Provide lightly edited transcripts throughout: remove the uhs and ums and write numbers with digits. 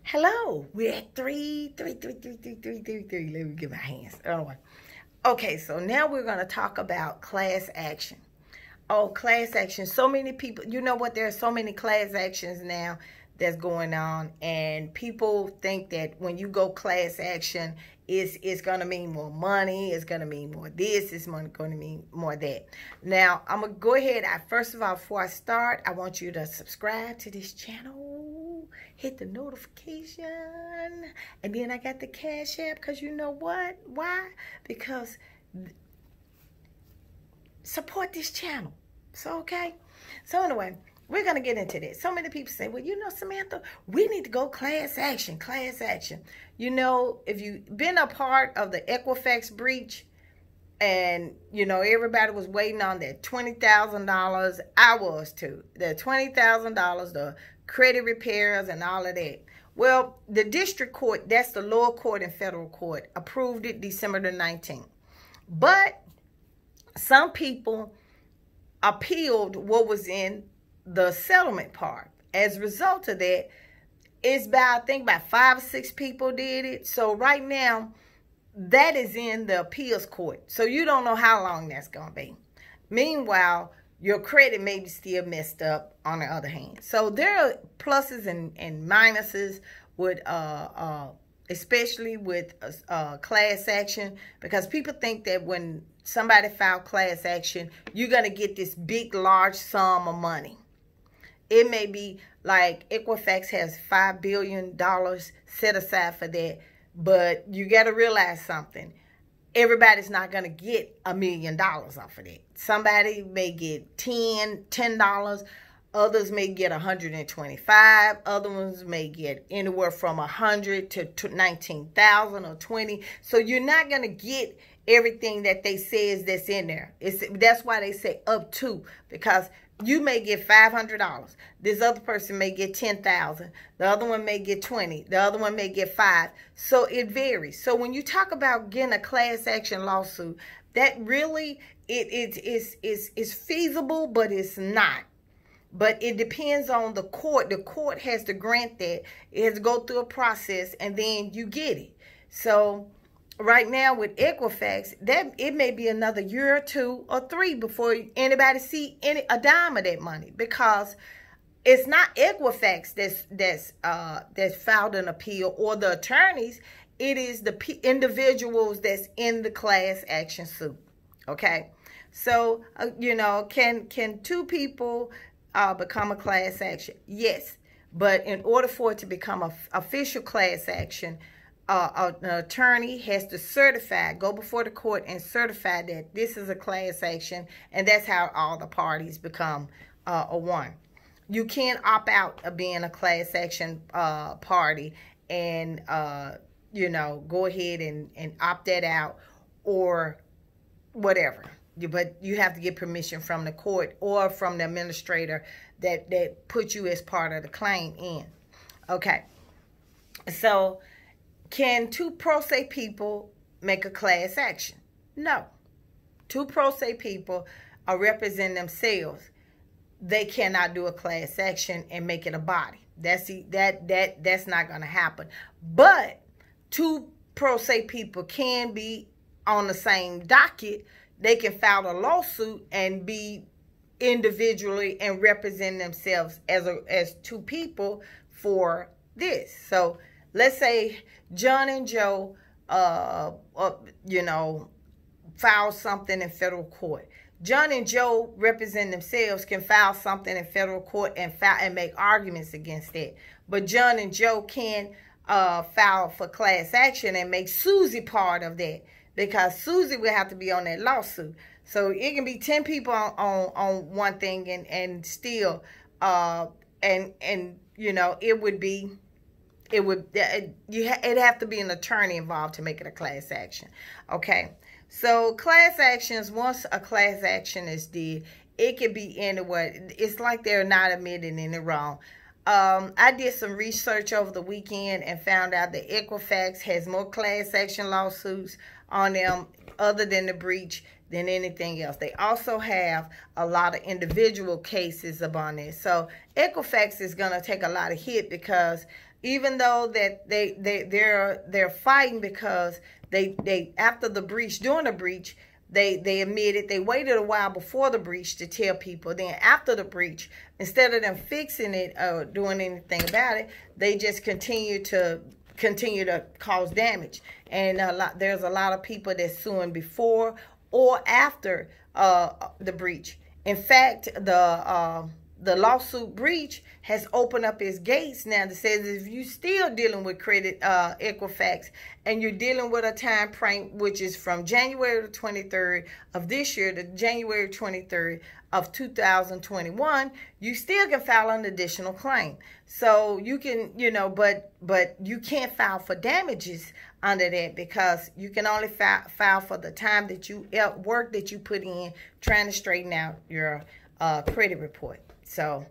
Hello, we're at three. Let me get my hands. Okay, so now we're going to talk about class action. Oh, class action. So many people, you know what? There are so many class actions now that's going on, and people think that when you go class action, it's going to mean more money, it's going to mean more this, it's going to mean more that. Now, I'm going to go ahead. First of all, before I start, I want you to subscribe to this channel, hit the notification, and then I got the Cash App, because you know what? Why? Because support this channel. So, okay. So, anyway, we're going to get into this. So many people say, well, you know, Samantha, we need to go class action, class action. You know, if you've been a part of the Equifax breach and, you know, everybody was waiting on that $20,000, I was too. The $20,000, the credit repairs and all of that. Well, the district court, that's the lower court and federal court, approved it December the 19th. But some people appealed what was in the settlement part. As a result of that, it's about, I think about 5 or 6 people did it. So right now, that is in the appeals court. So you don't know how long that's going to be. Meanwhile, your credit may be still messed up on the other hand. So there are pluses and minuses with especially with class action, because people think that when somebody filed class action, you're going to get this big, large sum of money. It may be like Equifax has $5 billion set aside for that, but you got to realize something. Everybody's not going to get $1 million off of that. Somebody may get $10. Others may get 125. Other ones may get anywhere from 100 to 19,000 or 20. So you're not going to get everything that they says that's in there. That's why they say up to, because you may get $500. This other person may get 10,000. The other one may get 20. The other one may get 5. So it varies. So when you talk about getting a class action lawsuit, that really it's feasible, but it's not. But it depends on the court. The court has to grant that. It has to go through a process, and then you get it. So right now with Equifax, that it may be another year or 2 or 3 before anybody see a dime of that money, because it's not Equifax that's filed an appeal or the attorneys. It is the individuals that's in the class action suit. Okay, so you know, can 2 people become a class action? Yes, but in order for it to become an official class action, an attorney has to certify, go before the court and certify that this is a class action, and that's how all the parties become a one. You can't opt out of being a class action party and you know, go ahead and opt that out or whatever. But you have to get permission from the court or from the administrator that put you as part of the claim in. Okay, so can 2 pro se people make a class action? No. 2 pro se people are representing themselves. They cannot do a class action and make it a body. That's not going to happen. But 2 pro se people can be on the same docket. They can file a lawsuit and be individually and represent themselves as 2 people for this. So let's say John and Joe, you know, file something in federal court. John and Joe represent themselves, can file something in federal court and make arguments against it. But John and Joe can file for class action and make Susie part of that, because Susie will have to be on that lawsuit. So it can be 10 people on one thing and still and you know, it'd have to be an attorney involved to make it a class action. Okay, so class actions, once a class action is did, it could be anywhere. It's like they're not admitting any wrong. I did some research over the weekend and found out that Equifax has more class action lawsuits on them other than the breach than anything else. They also have a lot of individual cases upon this. So Equifax is going to take a lot of hit, because even though that they're fighting, because they after the breach, during the breach, they admitted they waited a while before the breach to tell people. Then after the breach, instead of them fixing it or doing anything about it, they just continue to cause damage. And there's a lot of people that's suing before or after the breach. In fact, the lawsuit breach has opened up its gates now that says if you still dealing with credit Equifax, and you're dealing with a time frame which is from January the 23rd of this year to January 23rd of 2021, you still can file an additional claim. So you can, but you can't file for damages under that, because you can only file for the time that you work that you put in trying to straighten out your credit report. So,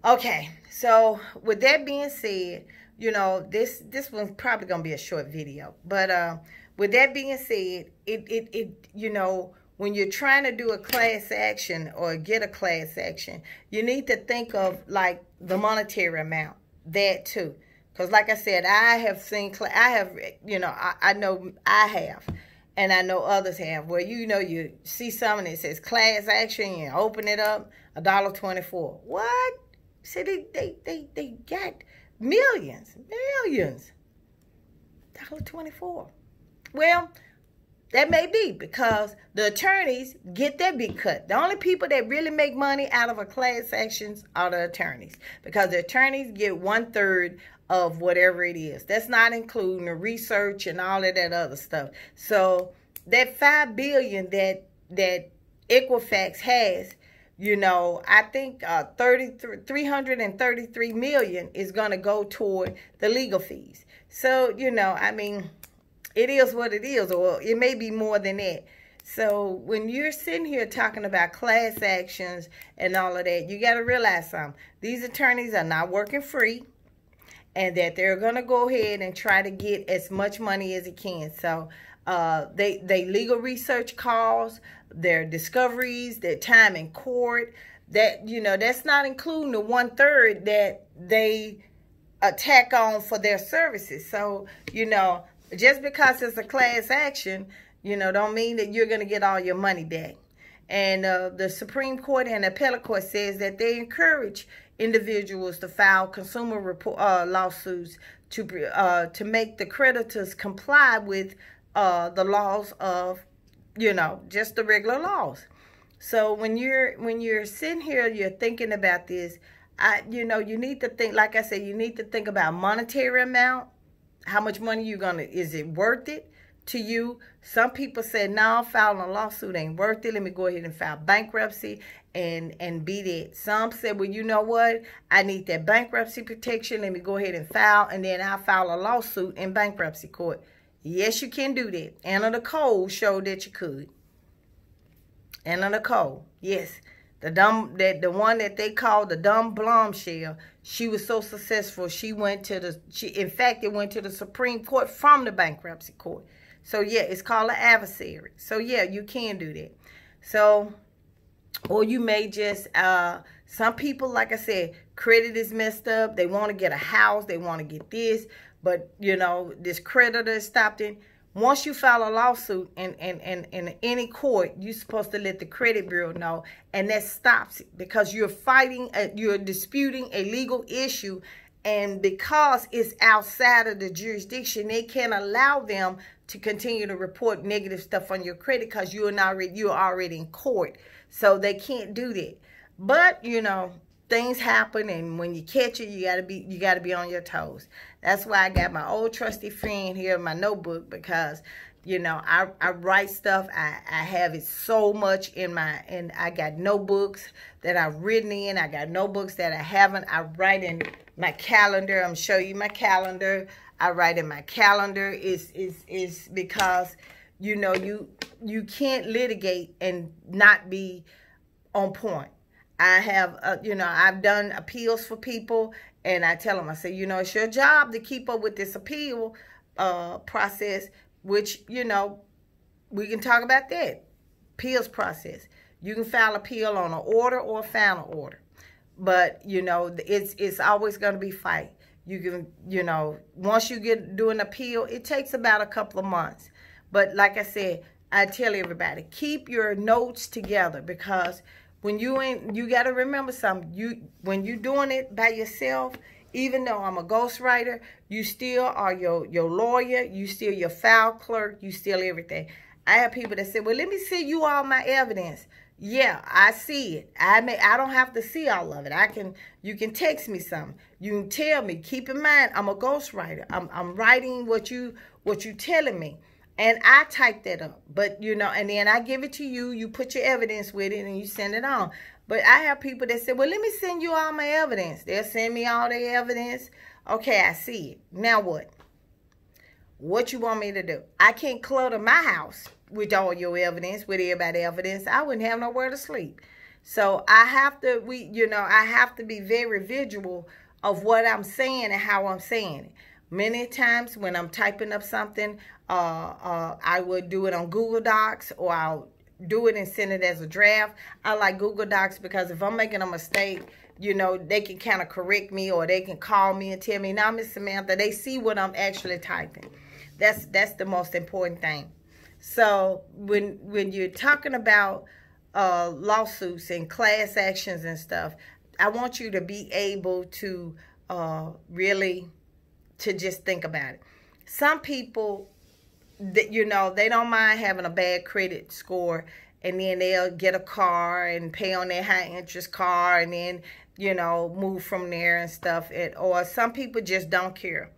okay. So with that being said, this one's probably gonna be a short video, but with that being said, when you're trying to do a class action or get a class action, you need to think of like the monetary amount, that too. Because like I said, I have seen, I know I have, and I know others have, where you see something that says class action, you open it up, $1.24. What? See, they got millions. $1.24. Well, that may be because the attorneys get their big cut. The only people that really make money out of a class actions are the attorneys, because the attorneys get 1/3 of whatever it is. That's not including the research and all of that other stuff. So that $5 billion that Equifax has, I think $333 million is going to go toward the legal fees. So, I mean, it is what it is, or it may be more than that. So when you're sitting here talking about class actions and all of that, you got to realize something. These attorneys are not working free, and that they're going to go ahead and try to get as much money as it can. So they legal research calls, their discoveries, their time in court, that, that's not including the 1/3 that they attack on for their services. So, just because it's a class action, don't mean that you're going to get all your money back. And the Supreme Court and the Appellate Court says that they encourage individuals to file consumer lawsuits to make the creditors comply with the laws of, just the regular laws. So when you're sitting here, you're thinking about this, you need to think, like I said, you need to think about monetary amount. How much money is it worth it to you? Some people said, no, filing a lawsuit ain't worth it. Let me go ahead and file bankruptcy and beat it. Some said, well, you know what? I need that bankruptcy protection. Let me go ahead and file, and then I'll file a lawsuit in bankruptcy court. Yes, you can do that. Anna Nicole showed that you could. Anna Nicole, yes. The one that they called the dumb bombshell, she was so successful, in fact, it went to the Supreme Court from the bankruptcy court. So yeah, it's called an adversary. So yeah, you can do that. So, or you may just, some people, like I said, credit is messed up. They want to get a house. They want to get this. But, this creditor stopped it. Once you file a lawsuit in any court, you're supposed to let the credit bureau know, and that stops it, because you're you're disputing a legal issue, and because it's outside of the jurisdiction, they can't allow them to continue to report negative stuff on your credit, because you're already in court, so they can't do that. But things happen, and when you catch it, you gotta be on your toes. That's why I got my old trusty friend here in my notebook, because I write stuff. I have it so much and I got notebooks that I've written in. I got notebooks that I haven't. I write in my calendar. I'm gonna show you my calendar. I write in my calendar is because you can't litigate and not be on point. I have, I've done appeals for people, and I tell them, I say, it's your job to keep up with this appeal process, which, we can talk about that. appeals process. You can file appeal on an order or a final order. But, you know, it's always going to be fight. You can, you know, once you do an appeal, it takes about a couple of months. But like I said, I tell everybody, keep your notes together, because when you got to remember something. When you're doing it by yourself, even though I'm a ghostwriter, you still are your lawyer, you still your file clerk, you still everything. I have people that say, well, let me see you all my evidence. Yeah, I see it. I don't have to see all of it. You can text me something. You can tell me. Keep in mind, I'm a ghostwriter. I'm writing what you telling me. And I type that up. But, you know, and then I give it to you. You put your evidence with it and you send it on. But I have people that say, well, let me send you all my evidence. They'll send me all their evidence. Okay, I see it. Now what? What you want me to do? I can't clutter my house with all your evidence, with everybody's evidence. I wouldn't have nowhere to sleep. So I have to, I have to be very vigilant of what I'm saying and how I'm saying it. Many times when I'm typing up something, I would do it on Google Docs, or I'll do it and send it as a draft. I like Google Docs because if I'm making a mistake, you know, they can kind of correct me, or they can call me and tell me, now, Miss Samantha, they see what I'm actually typing. That's the most important thing. So when you're talking about lawsuits and class actions and stuff, I want you to be able to really to just think about it. Some people, that you know, they don't mind having a bad credit score, and then they'll get a car and pay on their high interest car, and then, you know, move from there and stuff. Or some people just don't care.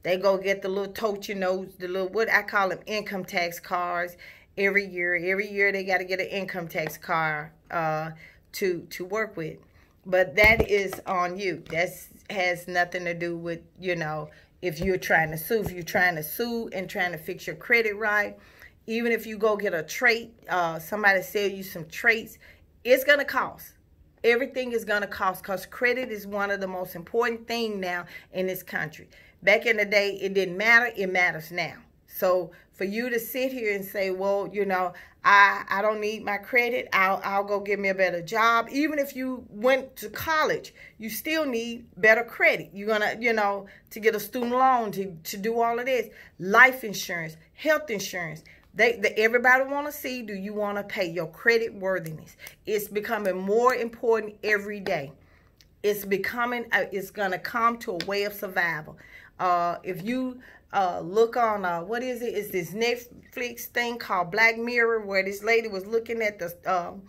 They go get the little tote, you know, the little, what I call them, income tax cards every year. Every year they got to get an income tax card to work with. But that is on you. That has nothing to do with, you know, if you're trying to sue. If you're trying to sue and trying to fix your credit right, even if you go get a trait, somebody sell you some traits, it's going to cost. Everything is going to cost, because credit is one of the most important things now in this country. Back in the day, it didn't matter. It matters now. So for you to sit here and say, well, you know, I don't need my credit. I'll go get me a better job. Even if you went to college, you still need better credit. You're going to, you know, to get a student loan, to do all of this. Life insurance, health insurance. Everybody want to see, do you want to pay your credit worthiness? It's becoming more important every day. It's becoming, it's going to come to a way of survival. If you look on, what is it? It's this Netflix thing called Black Mirror, where this lady was looking at the,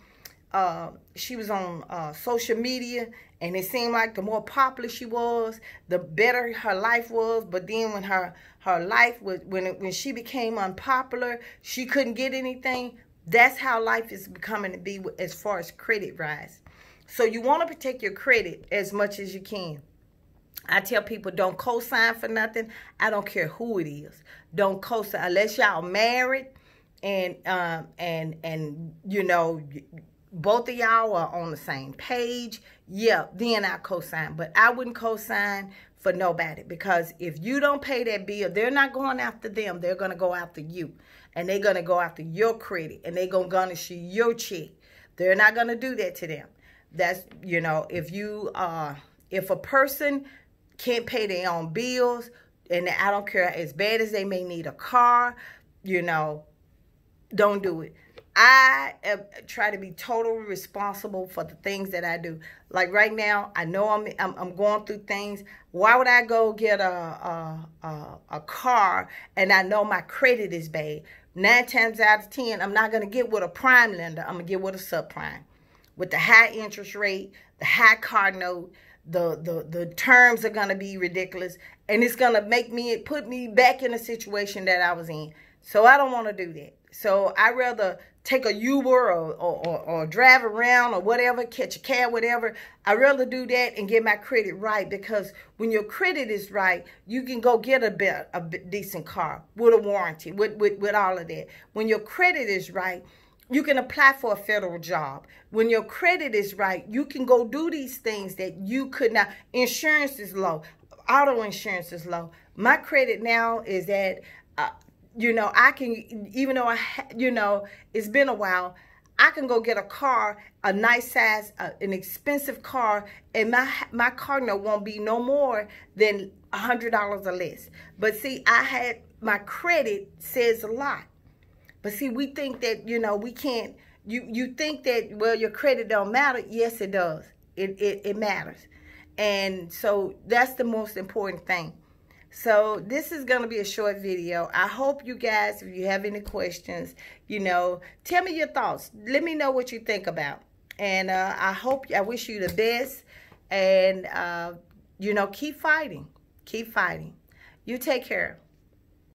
she was on social media, and it seemed like the more popular she was, the better her life was. But then when her life was, when she became unpopular, she couldn't get anything. That's how life is becoming to be as far as credit rise. So you want to protect your credit as much as you can. I tell people, don't co-sign for nothing. I don't care who it is. Don't co-sign unless y'all married and you know, both of y'all are on the same page. Yeah, then I co-sign. But I wouldn't co-sign for nobody, because if you don't pay that bill, they're not going after them. They're going to go after you, and they're going to go after your credit, and they're going to garnish your check. They're not going to do that to them. That's, you know, if a person can't pay their own bills, and I don't care as bad as they may need a car, you know, don't do it. I try to be totally responsible for the things that I do. Like right now, I know I'm going through things. Why would I go get a car and I know my credit is bad? 9 times out of 10, I'm not going to get with a prime lender. I'm going to get with a subprime. With the high interest rate, the high car note, the terms are going to be ridiculous, and it's going to put me back in a situation that I was in. So I don't want to do that. So I rather take a Uber or drive around or whatever, catch a cab, whatever. I'd rather do that and get my credit right, because when your credit is right, you can go get a decent car with a warranty, with all of that. When your credit is right, you can apply for a federal job. When your credit is right, you can go do these things that you could not. Insurance is low. Auto insurance is low. My credit now is at, you know, I can, even though you know, it's been a while, I can go get a car, a nice size, an expensive car, and my car note won't be no more than $100 or less. But see, my credit says a lot. But see, we think that, you know, we can't, you think that, well, your credit don't matter. Yes, it does. It matters. And so that's the most important thing. So this is going to be a short video. I hope you guys, if you have any questions, you know, tell me your thoughts. Let me know what you think about. And I wish you the best. And, you know, keep fighting. Keep fighting. You take care.